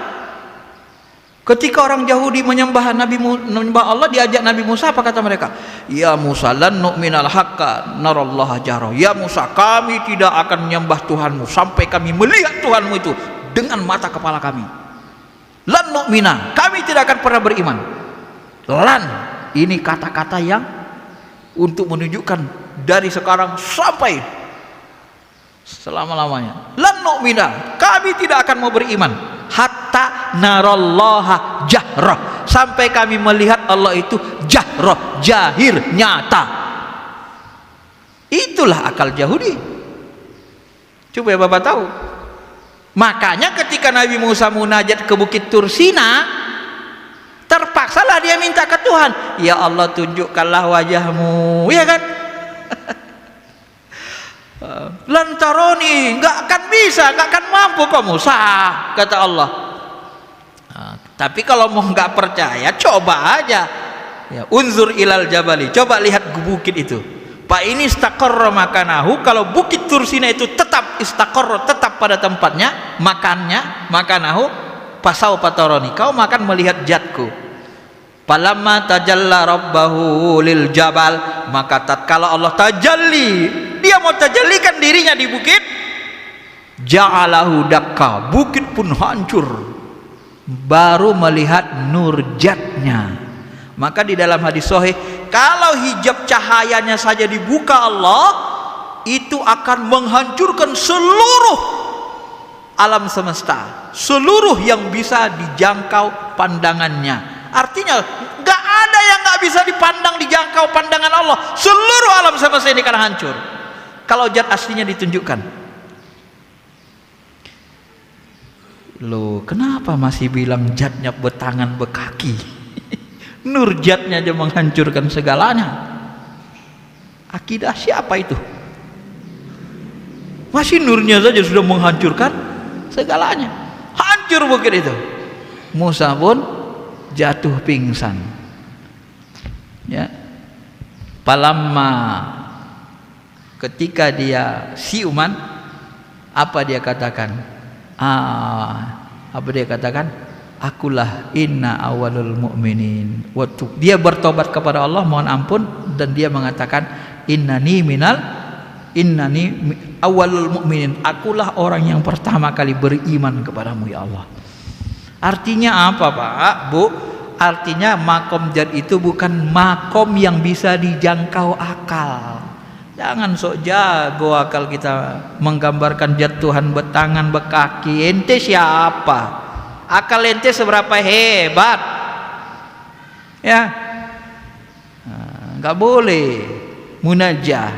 Ketika orang Yahudi menyembah Allah, diajak Nabi Musa, apa kata mereka? Ya Musa, lan nu'minal haqqa narallaha jahra. Ya Musa, kami tidak akan menyembah Tuhanmu sampai kami melihat Tuhanmu itu dengan mata kepala kami. Lan nu'mina, kami tidak akan pernah beriman. Lan, ini kata-kata yang untuk menunjukkan dari sekarang sampai selama-lamanya. Lan nu'mina, kami tidak akan mau beriman hatta narallaha jahra, sampai kami melihat Allah itu jahra, jahir, nyata. Itulah akal Yahudi. Coba ya Bapak tahu. Makanya ketika Nabi Musa munajat ke Bukit Tursina, terpaksalah dia minta ke Tuhan, ya Allah tunjukkanlah wajahmu, ya kan? Lantaroni, nggak akan bisa, nggak akan mampu kamu, sah, kata Allah. Nah, tapi kalau mau nggak percaya, coba aja. Ya, unzur ilal jabali, coba lihat bukit itu. Pak ini istaqarra makanahu, kalau Bukit Tursina itu tetap istaqarra, tetap pada tempatnya, makanahu, pasau pataroni, kau makan melihat jatku. Falamma tajalla rabbahu lil jabal, maka tatkala Allah tajalli, dia mau tajallikan dirinya di bukit, ja'alahu dakka, bukit pun hancur. Baru melihat nur jatnya. Maka di dalam hadis sahih, kalau hijab cahayanya saja dibuka Allah, itu akan menghancurkan seluruh alam semesta, seluruh yang bisa dijangkau pandangannya. Artinya nggak ada yang nggak bisa dipandang, dijangkau pandangan Allah. Seluruh alam semesta ini akan hancur kalau zat aslinya ditunjukkan. Loh, kenapa masih bilang zatnya bertangan berkaki? Nur zatnya aja menghancurkan segalanya. Akidah siapa itu? Masih nurnya saja sudah menghancurkan segalanya. Hancur bukit itu. Musa pun jatuh pingsan. Ya. Palamma, ketika dia siuman, apa dia katakan? Apa dia katakan? Akulah inna awalul mu'minin. Waktu dia bertobat kepada Allah, mohon ampun, dan dia mengatakan innani awalul mu'minin. Akulah orang yang pertama kali beriman kepadamu ya Allah. Artinya apa Pak, Bu? Artinya makom zat itu bukan makom yang bisa dijangkau akal. Jangan sok jago akal kita menggambarkan zat Tuhan bertangan berkaki. Ente siapa? Akal ente seberapa hebat? Ya, nggak boleh munajah.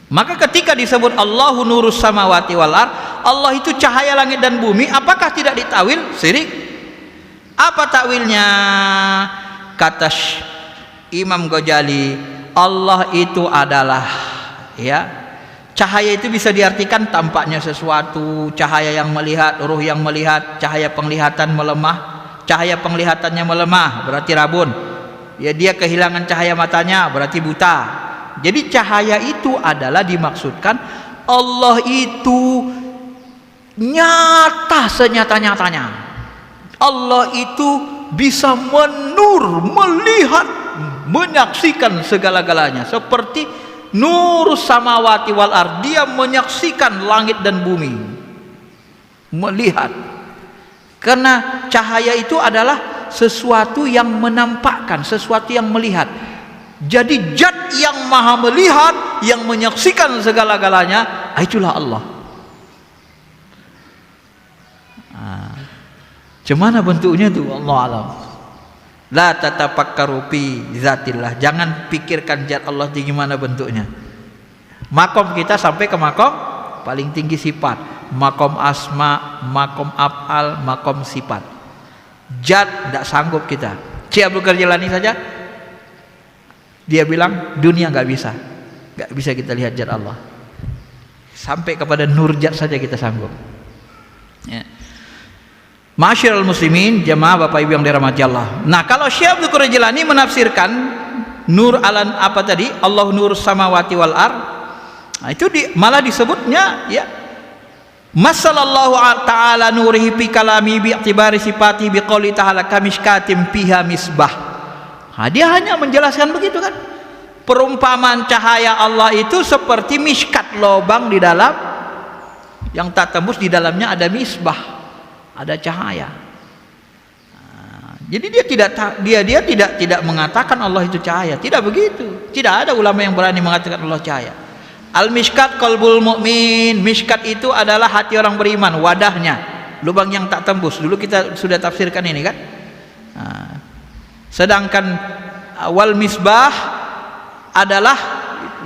Maka ketika disebut Allahu nurus samawati wal ard, Allah itu cahaya langit dan bumi, apakah tidak ditawil? Syirik. Apa takwilnya? Kata Imam Ghazali, Allah itu adalah, ya, cahaya itu bisa diartikan tampaknya sesuatu, cahaya yang melihat, ruh yang melihat, cahaya penglihatan melemah, cahaya penglihatannya melemah berarti rabun. Ya, dia kehilangan cahaya matanya berarti buta. Jadi cahaya itu adalah dimaksudkan Allah itu nyata senyata-nyatanya. Allah itu bisa menur, melihat, menyaksikan segala-galanya. Seperti nur samawati wal ard, dia menyaksikan langit dan bumi. Melihat. Karena cahaya itu adalah sesuatu yang menampakkan, sesuatu yang melihat. Jadi zat yang maha melihat, yang menyaksikan segala-galanya, itulah Allah. Cemana bentuknya tuh Allah alam. La tatafakkaru fi zatillah. Jangan pikirkan zat Allah di gimana bentuknya. Makom kita sampai ke makom paling tinggi sifat. Makom asma, makom af'al, makom sifat. Zat tidak sanggup kita. Syekh Abdul Qadir Jilani saja dia bilang dunia nggak bisa kita lihat zat Allah. Sampai kepada nur zat saja kita sanggup. Ya. Ma'asyiral muslimin, jamaah Bapak Ibu yang dirahmati Allah. Nah, kalau Syekh Abdul Qadir Jilani menafsirkan nur alan apa tadi? Allah nur samawati wal ard. Nah, itu malah disebutnya ya masallallahu ta'ala nurihi fi kalami bi i'tibari sifati bi qouli ta'ala kamishkatim fiha misbah. Nah, dia hanya menjelaskan begitu kan. Perumpamaan cahaya Allah itu seperti miskat, lubang di dalam yang tak tembus, di dalamnya ada misbah, ada cahaya. Nah, jadi dia tidak mengatakan Allah itu cahaya, tidak begitu. Tidak ada ulama yang berani mengatakan Allah cahaya. Al-miskat qalbul mu'min. Miskat itu adalah hati orang beriman, wadahnya, lubang yang tak tembus. Dulu kita sudah tafsirkan ini kan. Nah, sedangkan wal misbah adalah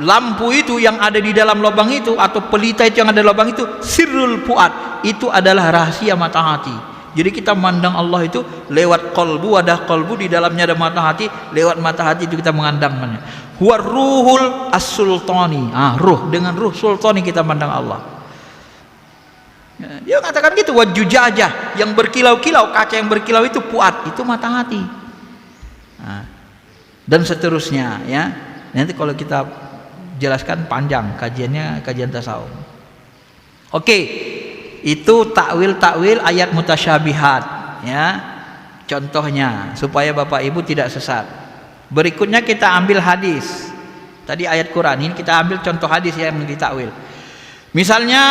lampu itu yang ada di dalam lubang itu, atau pelita itu yang ada di lubang itu, sirrul fuad, itu adalah rahasia mata hati. Jadi kita mandang Allah itu lewat qalbu, wadah qalbu, di dalamnya ada mata hati, lewat mata hati itu kita mengandangnya. Huwa ruhul as-sultani. Ruh, dengan ruh sultani kita mandang Allah. Dia katakan gitu, wajujajah, yang berkilau-kilau, kaca yang berkilau itu fuad, itu mata hati. Dan seterusnya ya. Nanti kalau kita jelaskan panjang kajiannya, kajian tasawuf. Oke, itu takwil ayat mutasyabihat ya. contohnya supaya Bapak Ibu tidak sesat. Berikutnya kita ambil hadis. Tadi ayat Quran, ini kita ambil contoh hadis yang ditakwil. Misalnya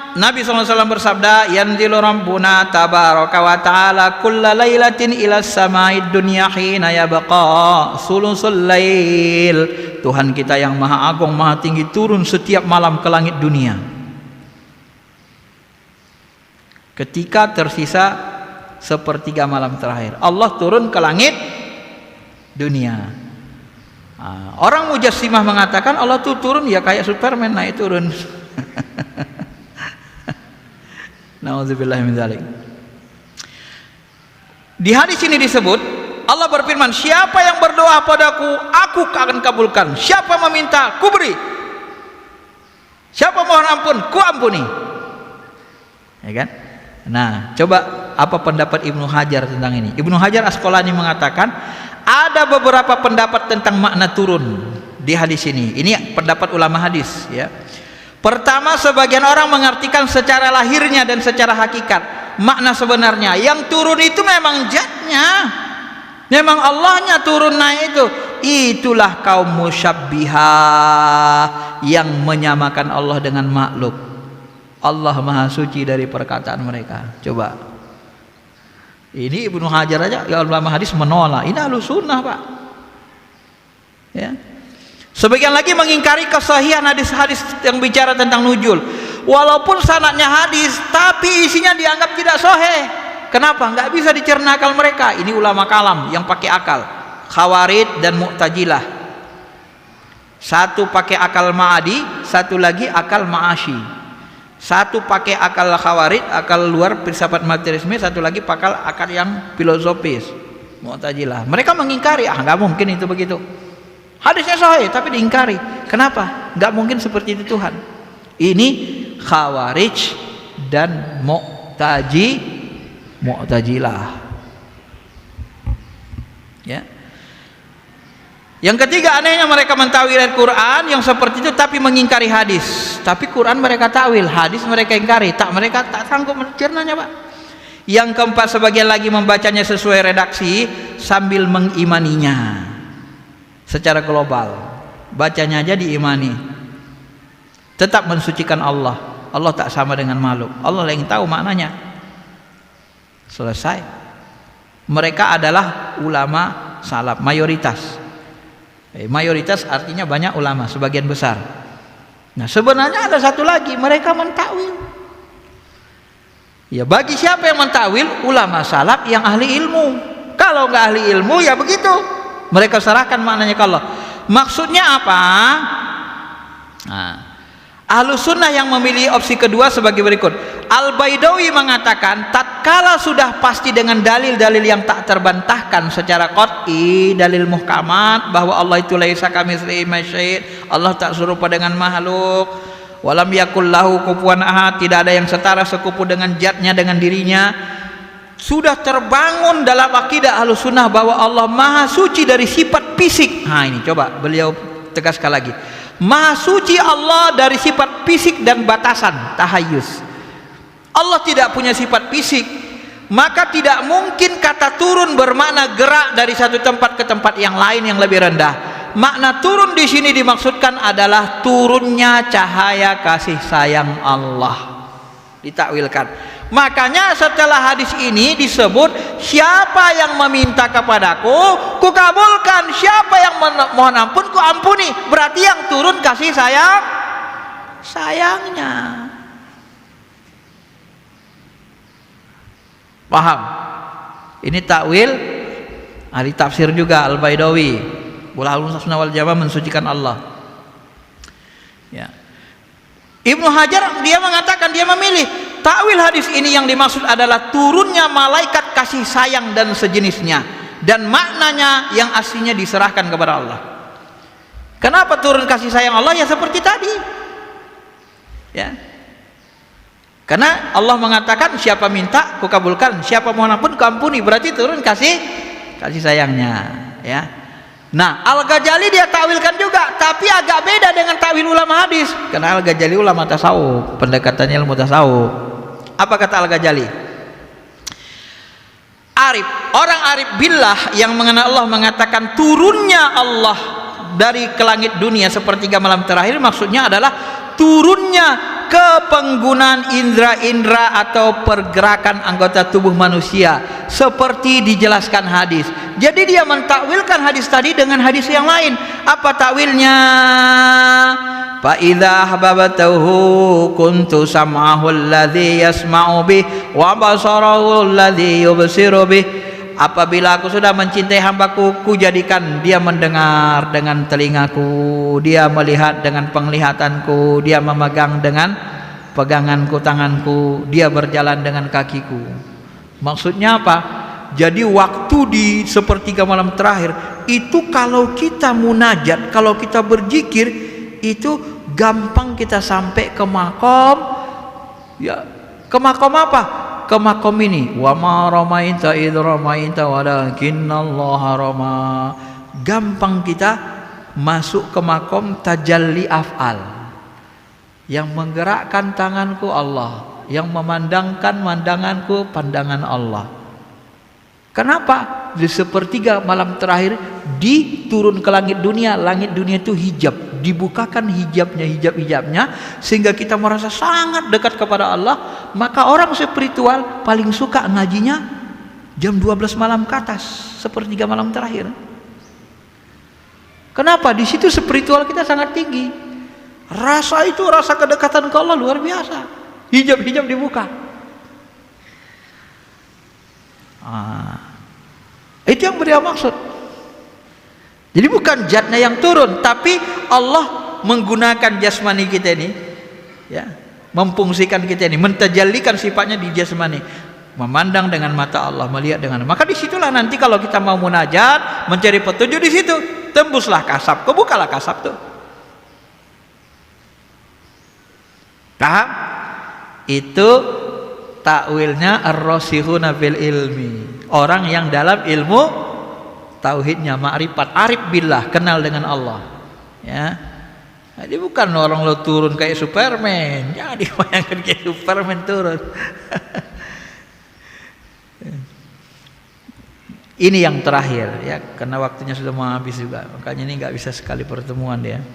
Nabi SAW bersabda, yanzilu rabbuna tabaraka wa ta'ala kulla lailatin ila sama'id dunya hina yabqa sulusul lail. Tuhan kita yang maha agung, maha tinggi turun setiap malam ke langit dunia ketika tersisa sepertiga malam terakhir. Allah turun ke langit dunia. Orang mujassimah mengatakan Allah tuh turun ya kayak Superman naik turun. Nauzubillah min dzalik. Di hadis ini disebut Allah berfirman, siapa yang berdoa padaku, aku akan kabulkan. Siapa meminta, ku beri. Siapa mohon ampun, ku ampuni. Ya kan? Nah, coba apa pendapat Ibnu Hajar tentang ini? Ibnu Hajar Asqalani mengatakan ada beberapa pendapat tentang makna turun di hadis ini. Ini pendapat ulama hadis, ya. Pertama, sebagian orang mengartikan secara lahirnya dan secara hakikat. Makna sebenarnya yang turun itu memang zatnya, memang Allahnya turun naik itu. Itulah kaum musyabbihah yang menyamakan Allah dengan makhluk. Allah maha suci dari perkataan mereka. Coba, ini Ibnu Hajar aja ya ulama hadis menolak. Ini Ahlus Sunnah, Pak, ya. Sebagian lagi mengingkari kesahihan hadis-hadis yang bicara tentang nuzul. Walaupun sanadnya hadis, tapi isinya dianggap tidak sahih. Kenapa? Nggak bisa dicerna akal mereka. Ini ulama kalam yang pakai akal. Khawarij dan Mu'tazilah. Satu pakai akal ma'adi, satu lagi akal ma'asyi. Satu pakai akal khawarij, akal luar filsafat materialisme, satu lagi pakai akal yang filosofis, Mu'tazilah. Mereka mengingkari, nggak mungkin itu begitu. Hadisnya sahih tapi diingkari. Kenapa? Nggak mungkin seperti itu Tuhan. Ini Khawarij dan Mu'tazilah. Ya. Yang ketiga, anehnya mereka mentawil Al-Quran yang seperti itu tapi mengingkari hadis. Tapi Quran mereka takwil, hadis mereka ingkari. Mereka tak sanggup mencernanya, Pak. Yang keempat, sebagian lagi membacanya sesuai redaksi sambil mengimaninya. Secara global, bacanya aja diimani, tetap mensucikan Allah. Allah tak sama dengan makhluk, Allah yang tahu maknanya. Selesai. Mereka adalah ulama salaf, mayoritas. Mayoritas artinya banyak ulama, sebagian besar. Nah, sebenarnya ada satu lagi, mereka mentakwil. Ya, bagi siapa yang mentakwil? Ulama salaf yang ahli ilmu. Kalau nggak ahli ilmu ya begitu. Mereka serahkan maknanya ke Allah. Maksudnya apa? Nah, Ahlus Sunnah yang memilih opsi kedua sebagai berikut. Al-Baidawi mengatakan, tatkala sudah pasti dengan dalil-dalil yang tak terbantahkan secara qat'i, dalil muhkamat bahwa Allah itu laisa kamitslihi syai', Allah tak serupa dengan makhluk, walam yakul lahu kufuwan ahad, tidak ada yang setara sekupu dengan zatnya, dengan dirinya. Sudah terbangun dalam akidah Ahlus Sunnah bahwa Allah maha suci dari sifat fisik. Nah, ini coba beliau tegaskan lagi. Maha suci Allah dari sifat fisik dan batasan, tahayyuz. Allah tidak punya sifat fisik, maka tidak mungkin kata turun bermakna gerak dari satu tempat ke tempat yang lain yang lebih rendah. Makna turun di sini dimaksudkan adalah turunnya cahaya kasih sayang Allah. Ditakwilkan. Makanya setelah hadis ini disebut, siapa yang meminta kepadaku, ku kabulkan. Siapa yang mohon ampun, ku ampuni. Berarti yang turun kasih sayangnya. Paham? Ini takwil ahli tafsir juga, Al-Baidawi. Ahlus Sunnah wal Jamaah mensucikan Allah. Ya. Ibnu Hajar dia mengatakan, dia memilih takwil hadis ini yang dimaksud adalah turunnya malaikat kasih sayang dan sejenisnya, dan maknanya yang aslinya diserahkan kepada Allah. Kenapa turun kasih sayang Allah? Ya seperti tadi, ya, karena Allah mengatakan siapa minta ku kabulkan, siapa mohon ampun ku ampuni. Berarti turun kasih sayangnya, ya. Nah, Al-Ghazali dia takwilkan juga, tapi agak beda dengan takwil ulama hadis. Karena Al-Ghazali ulama tasawuf, pendekatannya ilmu tasawuf. Apa kata Al-Ghazali? arif. Orang arif billah yang mengenal Allah mengatakan turunnya Allah dari ke langit dunia sepertiga malam terakhir, maksudnya adalah turunnya ke penggunaan indera-indera atau pergerakan anggota tubuh manusia seperti dijelaskan hadis. Jadi dia mentakwilkan hadis tadi dengan hadis yang lain. Apa takwilnya? Fa idza ahbabtahu kuntu sam'ahu alladhi yasma'u bih wa basarahu alladhi yubsiru bih. Apabila aku sudah mencintai hambaku, ku jadikan dia mendengar dengan telingaku, dia melihat dengan penglihatanku, dia memegang dengan peganganku tanganku, dia berjalan dengan kakiku. Maksudnya apa? Jadi waktu di sepertiga malam terakhir itu kalau kita munajat, kalau kita berzikir, itu gampang kita sampai ke makom, ya, ke makom apa? Ke makom ini, wa ma ramaita id ramaita walakinnallaha rama. Gampang kita masuk ke makom tajalli af'al. Yang menggerakkan tanganku Allah, yang memandangkan mandanganku pandangan Allah. Kenapa? Di sepertiga malam terakhir diturun ke langit dunia itu hijab, dibukakan hijabnya sehingga kita merasa sangat dekat kepada Allah. Maka orang spiritual paling suka ngajinya jam 12 malam ke atas, sepertiga malam terakhir. Kenapa? Di situ spiritual kita sangat tinggi. Rasa kedekatan ke Allah luar biasa. Hijab dibuka. Itu yang beliau maksud. Jadi bukan zatnya yang turun, tapi Allah menggunakan jasmani kita ini, ya, memfungsikan kita ini, mentajallikan sifatnya di jasmani, memandang dengan mata Allah, melihat dengan. Maka disitulah nanti kalau kita mau munajat, mencari petunjuk di situ, tembuslah kasab, kebukalah kasab tuh. Paham? Itu takwilnya ar-rasikhuna fil ilmi. Orang yang dalam ilmu tauhidnya, ma'rifat, arif billah, kenal dengan Allah. Ya. Jadi bukan orang lo turun kayak Superman. Jangan dibayangkan kayak Superman turun. Ini yang terakhir ya, karena waktunya sudah mau habis juga. Makanya ini nggak bisa sekali pertemuan dia.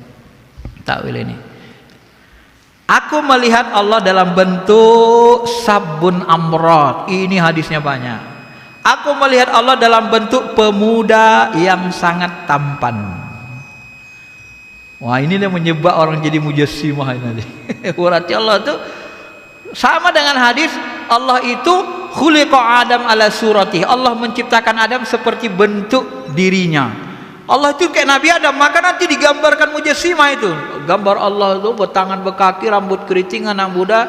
Takwil ini. Aku melihat Allah dalam bentuk sabun amrod. Ini hadisnya banyak. Aku melihat Allah dalam bentuk pemuda yang sangat tampan. Wah, ini yang menyebab orang jadi mujassimah ini. Berarti Allah itu sama dengan hadis Allah itu khuliqa Adam ala suratihi. Allah menciptakan Adam seperti bentuk dirinya. Allah itu kayak Nabi Adam, maka nanti digambarkan mujassimah itu. Gambar Allah itu bertangan berkaki, rambut keriting, anak muda,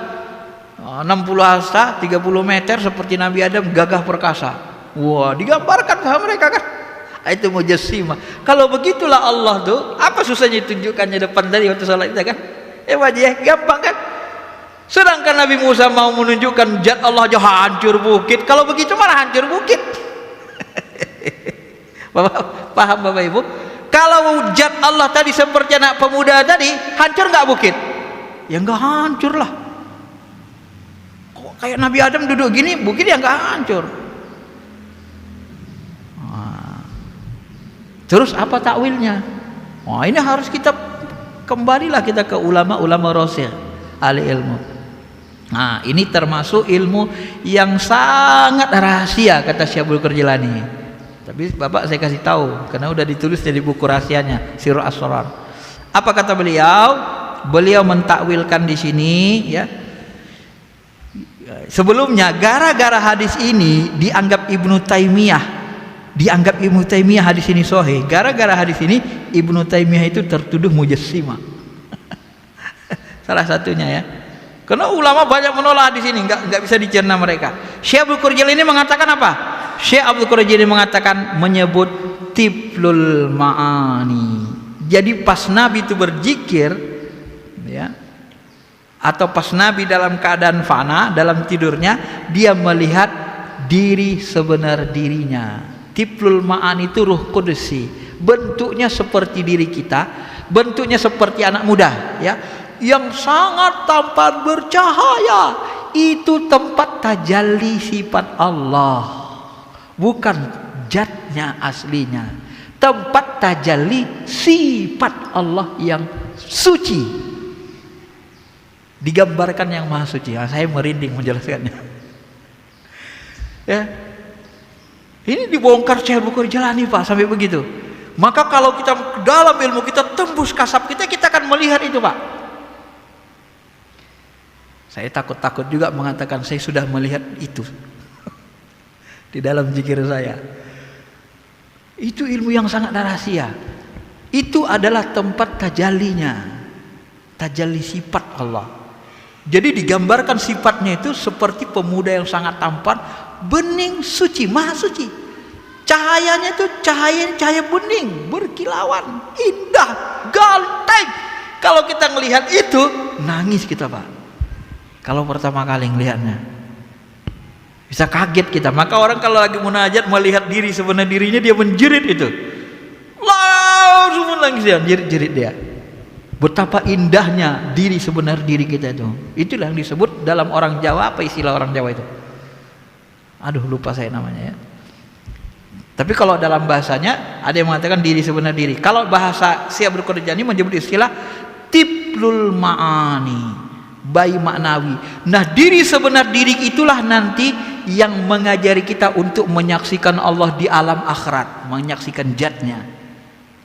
60 hasta, 30 meter seperti Nabi Adam, gagah perkasa. Wah, digambarkan sama mereka kan. Itu mujassimah. Kalau begitulah Allah tuh, apa susahnya tunjukkannya depan tadi waktu salat itu kan? Wajah gampang kan? Sedangkan Nabi Musa mau menunjukkan zat Allah aja hancur bukit. Kalau begitu malah hancur bukit. Paham Bapak Ibu? Kalau zat Allah tadi seperti anak pemuda tadi, hancur nggak bukit? Ya nggak hancur lah. Kok kayak Nabi Adam duduk gini, bukit ya nggak hancur. Terus apa takwilnya? Wah, ini harus kita kembalilah kita ke ulama-ulama rasikh, ahli ilmu. Nah, ini termasuk ilmu yang sangat rahasia kata Syaikhul Qurjilani. Tapi Bapak saya kasih tahu karena udah ditulis jadi buku rahasianya, Sirrul Asrar. Apa kata beliau? Beliau mentakwilkan di sini ya. Sebelumnya gara-gara hadis ini dianggap Ibnu Taimiyah hadis ini sahih. Gara-gara hadis ini Ibnu Taimiyah itu tertuduh mujassimah. Salah satunya ya. Karena ulama banyak menolak hadis ini, enggak bisa dicerna mereka. Syekh Abdul Qurjil ini mengatakan apa? Syekh Abdul Qurjil ini mengatakan menyebut tiplul ma'ani. Jadi pas Nabi itu berzikir ya, atau pas Nabi dalam keadaan fana, dalam tidurnya, dia melihat diri sebenar dirinya. Tiplul ma'ani itu ruh kudusi, bentuknya seperti diri kita, bentuknya seperti anak muda ya, yang sangat tampan bercahaya. Itu tempat tajalli sifat Allah. bukan zatnya aslinya. Tempat tajalli sifat Allah yang suci, digambarkan yang maha suci. Saya merinding menjelaskannya. Ya, ini dibongkar Syekh Bukhari Jalani Pak, sampai begitu. Maka kalau kita dalam ilmu kita tembus kasab kita akan melihat itu Pak. Saya takut-takut juga mengatakan saya sudah melihat itu di dalam zikir saya. Itu ilmu yang sangat rahasia. Itu adalah tempat tajallinya, tajalli sifat Allah. Jadi digambarkan sifatnya itu seperti pemuda yang sangat tampan, bening, suci, maha suci. Cahayanya itu cahaya bening, berkilauan, indah, ganteng. Kalau kita melihat itu, nangis kita Pak. Kalau pertama kali melihatnya, bisa kaget kita. Maka orang kalau lagi munajat melihat diri sebenarnya dirinya, dia menjerit itu. Langsung nangis dia, jerit-jerit dia. Betapa indahnya diri sebenar diri kita itu. Itulah yang disebut dalam orang Jawa, apa istilah orang Jawa itu? Aduh, lupa saya namanya ya. Tapi kalau dalam bahasanya ada yang mengatakan diri sebenar diri. Kalau bahasa Syekh Abdul Jalani menyebut istilah tiplul ma'ani, bayi maknawi. Nah, diri sebenar diri itulah nanti yang mengajari kita untuk menyaksikan Allah di alam akhirat, menyaksikan zatnya.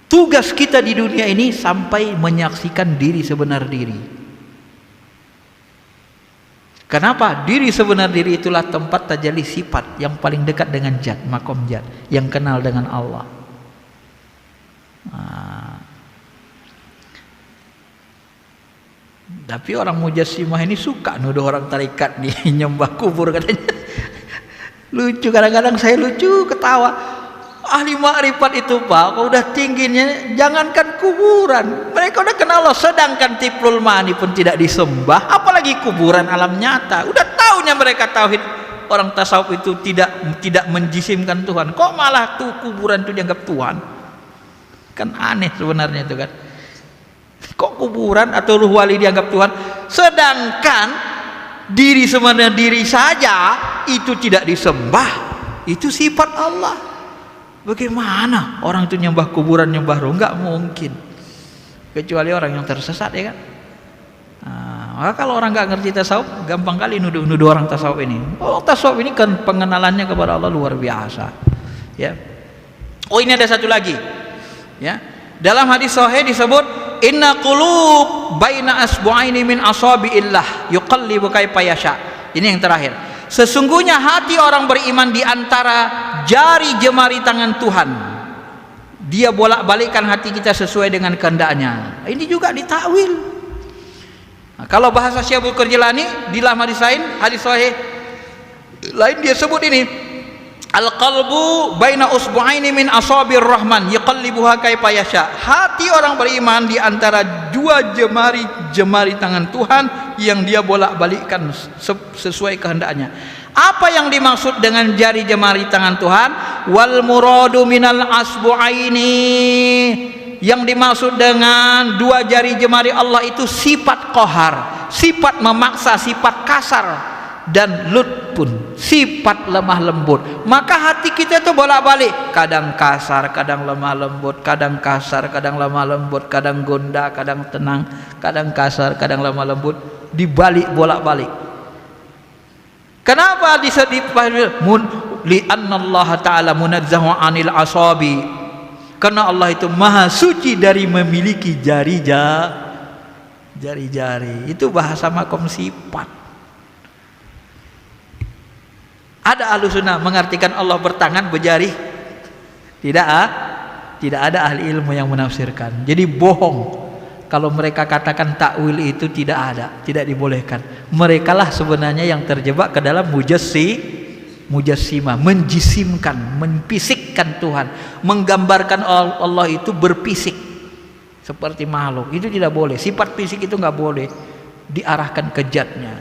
Tugas kita di dunia ini sampai menyaksikan diri sebenar diri. Kenapa? Diri sebenar diri itulah tempat tajalli sifat yang paling dekat dengan zat, makom zat, yang kenal dengan Allah. Tapi orang mujassimah ini suka nuduh orang tarekat nih nyembah kubur katanya. Lucu, kadang-kadang saya lucu ketawa. Ahli makrifat itu Pak, kalau udah tingginya jangankan kuburan, mereka udah kenal Allah. Sedangkan tiplul ma'ani pun tidak disembah, apalagi kuburan alam nyata. Udah taunya mereka tauhid. Orang tasawuf itu tidak menjisimkan Tuhan, kok malah tuh kuburan itu dianggap Tuhan? Kan aneh sebenarnya itu kan. Kok kuburan atau ruh wali dianggap Tuhan, sedangkan diri sebenarnya diri saja itu tidak disembah, itu sifat Allah. Bagaimana orang itu nyembah kuburan, nyembah roh? Enggak mungkin, kecuali orang yang tersesat ya kan. Maka kalau orang nggak ngerti tasawuf, gampang kali nuduh orang tasawuf ini. Oh, tasawuf ini kan pengenalannya kepada Allah luar biasa ya. Oh, ini ada satu lagi ya, dalam hadis sahih disebut inna qulub baina asbu'aini min asabiillah yuqallibu kaifa yasha. Ini yang terakhir. Sesungguhnya hati orang beriman di antara jari jemari tangan Tuhan. Dia bolak-balikkan hati kita sesuai dengan kehendaknya. Ini juga ditakwil. Nah, kalau bahasa Syekh Abdul Qadir Jilani di dalam hadis lain, hadis sahih lain dia sebut ini al-qalbu baina usbu'aini min asabir rahman yuqallibuha kaifa yasha. Hati orang beriman di antara dua jemari tangan Tuhan yang dia bolak-balikkan sesuai kehendaknya. Apa yang dimaksud dengan jari jemari tangan Tuhan? Wal muradu minal asbu'aini, yang dimaksud dengan dua jari jemari Allah itu sifat qahar, sifat memaksa, sifat kasar, dan lutfun, sifat lemah lembut. Maka hati kita itu bolak-balik, kadang kasar, kadang lemah lembut, kadang kasar, kadang lemah lembut, kadang gonda, kadang tenang, kadang kasar, kadang lemah lembut, dibalik bolak-balik. Kenapa li anna Allah ta'ala munazzahu 'anil asabi, karena Allah itu maha suci dari memiliki jari-jari. Itu bahasa makom sifat. Ada ahlussunnah mengartikan Allah bertangan, berjari? Tidak ada ahli ilmu yang menafsirkan. Jadi bohong kalau mereka katakan takwil itu tidak ada, tidak dibolehkan. Mereka lah sebenarnya yang terjebak ke dalam mujassimah, menjisimkan, memfisikkan Tuhan, menggambarkan Allah itu berfisik seperti makhluk. Itu tidak boleh. Sifat fisik itu nggak boleh diarahkan ke zatnya.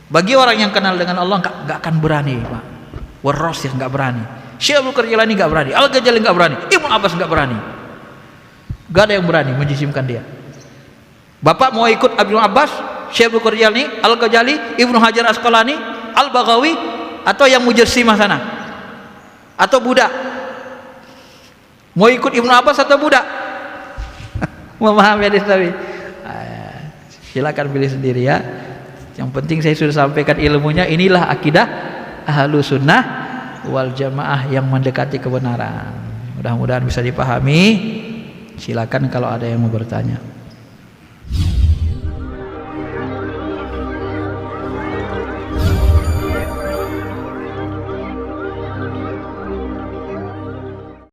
Bagi orang yang kenal dengan Allah nggak akan berani, Pak. Warros ya nggak berani. Syekh Abdul Qadir Jilani nggak berani. Al-Ghazali nggak berani. Ibnu Abbas nggak berani. Nggak ada yang berani menjisimkan dia. Bapak mau ikut Ibnu Abbas, Syekh Abdul Qadir Jilani, Al-Ghazali, Ibnu Hajar Asqalani, Al-Baghawi, atau yang mujassimah sana? atau budak? Mau ikut Ibnu Abbas atau budak? Memahami hadis Nabi? Silakan pilih sendiri ya. Yang penting saya sudah sampaikan ilmunya. Inilah akidah Ahlus Sunnah wal Jamaah yang mendekati kebenaran. Mudah-mudahan bisa dipahami. Silakan kalau ada yang mau bertanya.